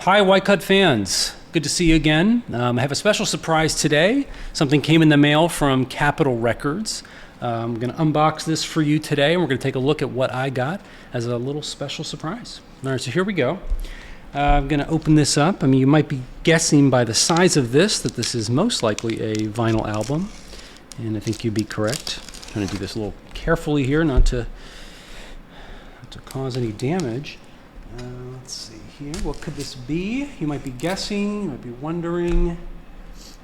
Hi, YCUT fans. Good to see you again. I have a special surprise today. Something came in the mail from Capitol Records. I'm going to unbox this for you today, and we're going to take a look at what I got as a little special surprise. All right, so here we go. I'm going to open this up. I mean, you might be guessing by the size of this that this is most likely a vinyl album, and I think you'd be correct. I'm trying to do this a little carefully here, not to cause any damage. Let's see here. What could this be? You might be guessing, you might be wondering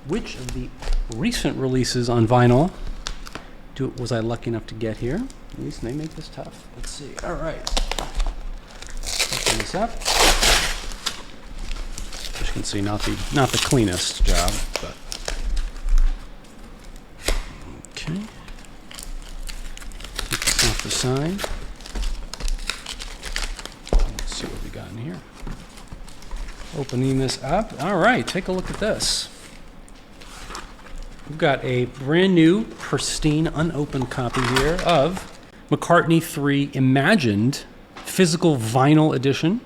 which of the recent releases on vinyl was I lucky enough to get here. At least they make this tough. Let's see. All right. Open this up. As you can see, not the cleanest job, but okay. Take this off the side. Let's see what we got in here. Opening this up. All right, take a look at this. We've got a brand new, pristine, unopened copy here of McCartney III Imagined, physical vinyl edition.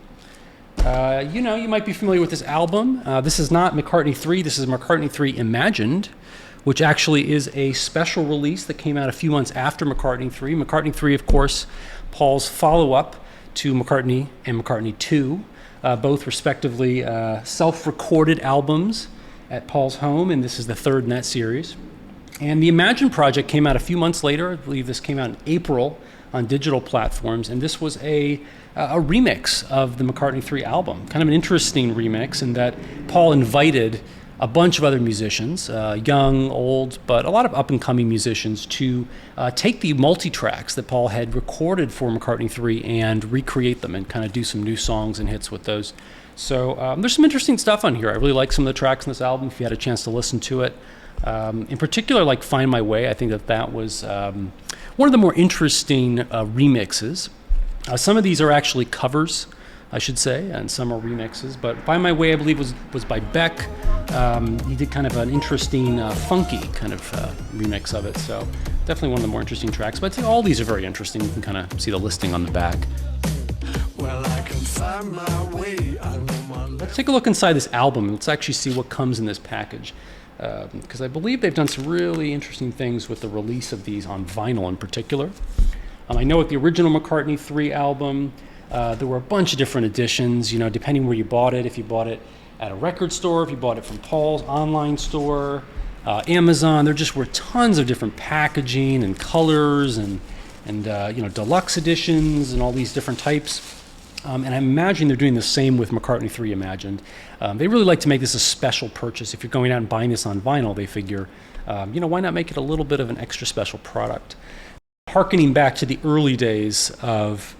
You might be familiar with this album. This is not McCartney III, this is McCartney III Imagined, which actually is a special release that came out a few months after McCartney III. McCartney III, of course, Paul's follow-up to McCartney and McCartney II, both respectively self-recorded albums at Paul's home, and this is the third in that series. And the Imagine project came out a few months later. I believe this came out in April on digital platforms, and this was a remix of the McCartney III album. Kind of an interesting remix in that Paul invited a bunch of other musicians, young, old, but a lot of up-and-coming musicians, to take the multi-tracks that Paul had recorded for McCartney III and recreate them and kind of do some new songs and hits with those. So there's some interesting stuff on here. I really like some of the tracks in this album, if you had a chance to listen to it. In particular, like Find My Way, I think that was one of the more interesting remixes. Some of these are actually covers, I should say, and some are remixes. But Find My Way, I believe, was by Beck. He did kind of an interesting, funky kind of remix of it. So definitely one of the more interesting tracks. But I think all these are very interesting. You can kind of see the listing on the back. Well, I can find my way. Let's take a look inside this album. Let's actually see what comes in this package. Because I believe they've done some really interesting things with the release of these on vinyl in particular. I know with the original McCartney III album, there were a bunch of different editions, depending where you bought it. If you bought it at a record store, if you bought it from Paul's online store, Amazon, there just were tons of different packaging and colors and deluxe editions and all these different types. And I imagine they're doing the same with McCartney III Imagined. They really like to make this a special purchase. If you're going out and buying this on vinyl, they figure, why not make it a little bit of an extra special product? Harkening back to the early days of,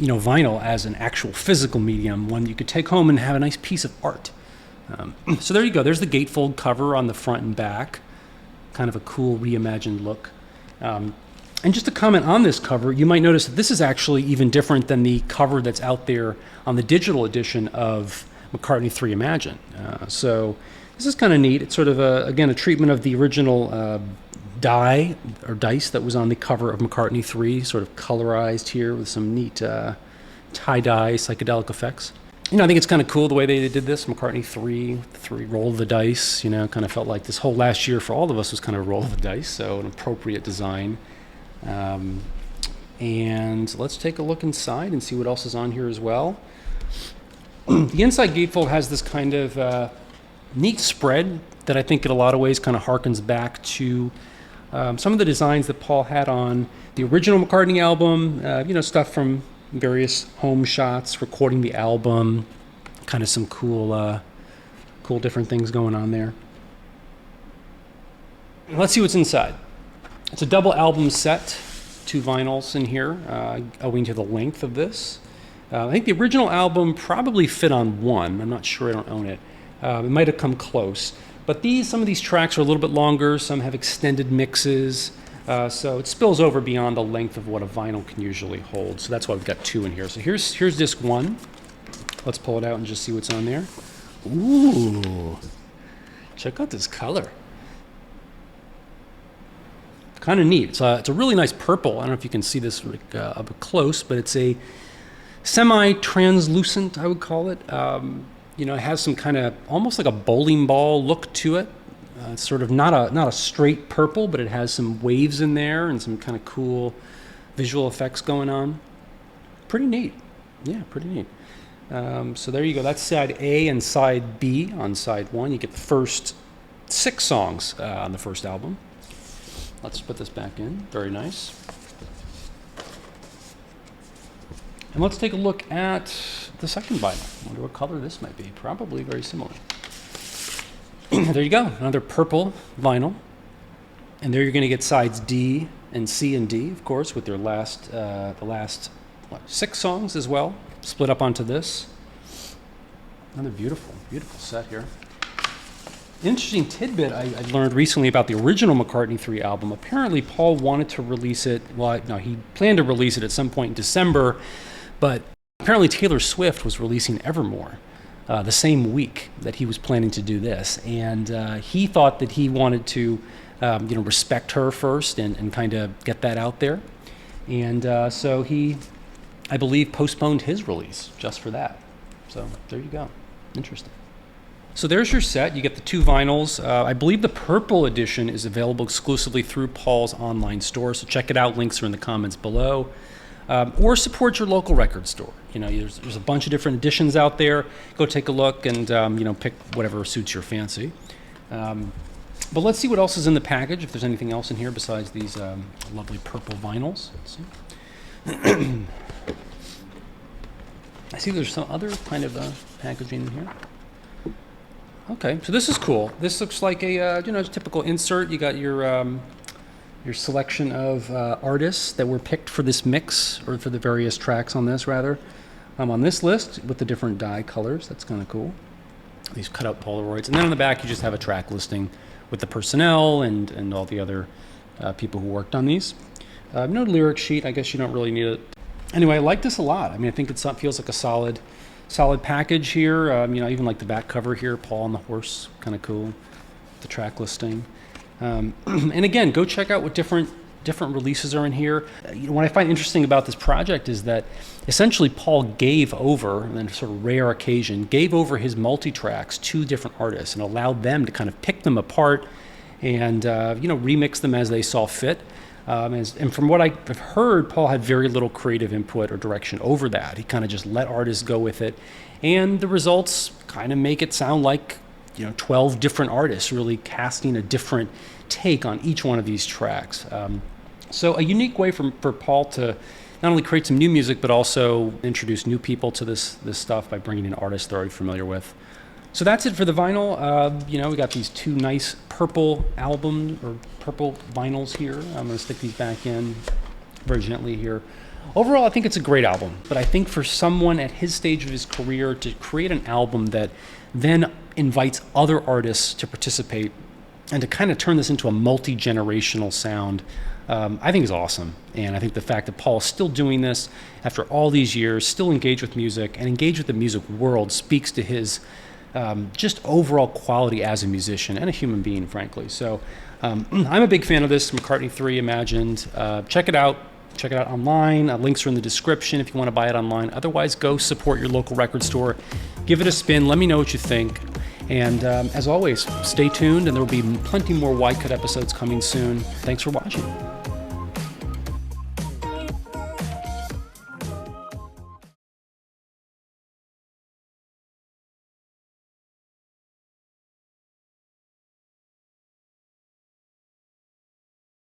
vinyl as an actual physical medium, one you could take home and have a nice piece of art. So there you go. There's the gatefold cover on the front and back. Kind of a cool reimagined look. And just to comment on this cover, you might notice that this is actually even different than the cover that's out there on the digital edition of McCartney III Imagined. So this is kind of neat. It's sort of, a treatment of the original die or dice that was on the cover of McCartney III, sort of colorized here with some neat tie-dye psychedelic effects. I think it's kind of cool the way they did this. McCartney III, roll of the dice, kind of felt like this whole last year for all of us was kind of a roll of the dice, so an appropriate design. And let's take a look inside and see what else is on here as well. The inside gatefold has this kind of neat spread that I think in a lot of ways kind of harkens back to some of the designs that Paul had on the original McCartney album, stuff from various home shots, recording the album, kind of some cool different things going on there. Let's see what's inside. It's a double album set, 2 vinyls in here, owing to the length of this. I think the original album probably fit on one. I'm not sure, I don't own it. It might have come close. But some of these tracks are a little bit longer, some have extended mixes, so it spills over beyond the length of what a vinyl can usually hold. So that's why we've got 2 in here. So here's disc 1. Let's pull it out and just see what's on there. Ooh, check out this color. Kind of neat. It's a really nice purple. I don't know if you can see this up close, but it's a semi-translucent, I would call it. You know, it has some kind of almost like a bowling ball look to it. It's sort of not a straight purple, but it has some waves in there and some kind of cool visual effects going on. Pretty neat. Yeah, pretty neat. So there you go. That's side A and side B. On side 1, you get the first 6 songs on the first album. Let's put this back in. Very nice. And let's take a look at the second vinyl. I wonder what color this might be. Probably very similar. There you go. Another purple vinyl. And there you're going to get sides D and C and D, of course, with their last, the last 6 songs as well, split up onto this. Another beautiful, beautiful set here. Interesting tidbit I learned recently about the original McCartney III album. Apparently, Paul wanted to release it. Well, no, he planned to release it at some point in December, but apparently Taylor Swift was releasing Evermore the same week that he was planning to do this, and he thought that he wanted to, respect her first and kind of get that out there, and so he, I believe, postponed his release just for that. So there you go. Interesting. So there's your set. You get the 2 vinyls. I believe the purple edition is available exclusively through Paul's online store, so check it out. Links are in the comments below. Or support your local record store. You know, there's a bunch of different editions out there. Go take a look and pick whatever suits your fancy. But let's see what else is in the package, if there's anything else in here besides these lovely purple vinyls. Let's see. I see there's some other kind of packaging in here. Okay, so this is cool. This looks like a typical insert. You got your selection of artists that were picked for this mix, or for the various tracks on this, rather. On this list with the different dye colors. That's kind of cool. These cut-out Polaroids. And then on the back, you just have a track listing with the personnel and all the other people who worked on these. No lyric sheet. I guess you don't really need it. Anyway, I like this a lot. I mean, I think it feels like a solid package here. I even like the back cover here, Paul on the horse, kind of cool. The track listing. And again, go check out what different releases are in here. What I find interesting about this project is that essentially Paul gave over, on a sort of rare occasion, gave over his multi-tracks to different artists and allowed them to kind of pick them apart and remix them as they saw fit. And from what I've heard, Paul had very little creative input or direction over that. He kind of just let artists go with it. And the results kind of make it sound like 12 different artists really casting a different take on each one of these tracks. So a unique way for Paul to not only create some new music, but also introduce new people to this stuff by bringing in artists they're already familiar with. So that's it for the vinyl. We got these 2 nice purple albums, or purple vinyls here. I'm going to stick these back in very gently here. Overall, I think it's a great album, but I think for someone at his stage of his career to create an album that then invites other artists to participate and to kind of turn this into a multi-generational sound, I think is awesome. And I think the fact that Paul is still doing this after all these years, still engaged with music and engaged with the music world, speaks to his just overall quality as a musician and a human being, frankly. So I'm a big fan of this McCartney III Imagined. Check it out. Check it out online. Links are in the description if you want to buy it online. Otherwise, go support your local record store. Give it a spin. Let me know what you think. And as always, stay tuned, and there will be plenty more YCUT episodes coming soon. Thanks for watching.